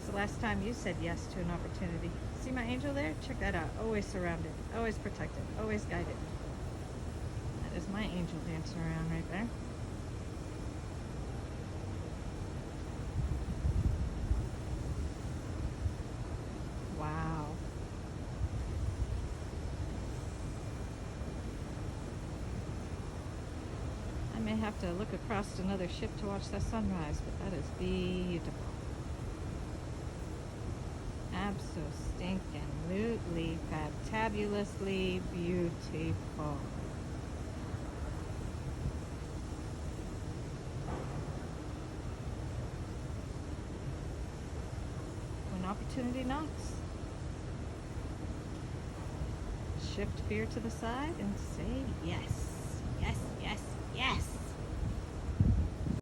When's the last time you said yes to an opportunity? See my angel there? Check that out. Always surrounded, always protected, always guided. That is my angel dancing around right there. Wow. I may have to look across another ship to watch the sunrise, but that is beautiful. Abso-stinking-lutely, fantabulously beautiful. When opportunity knocks, shift fear to the side and say yes.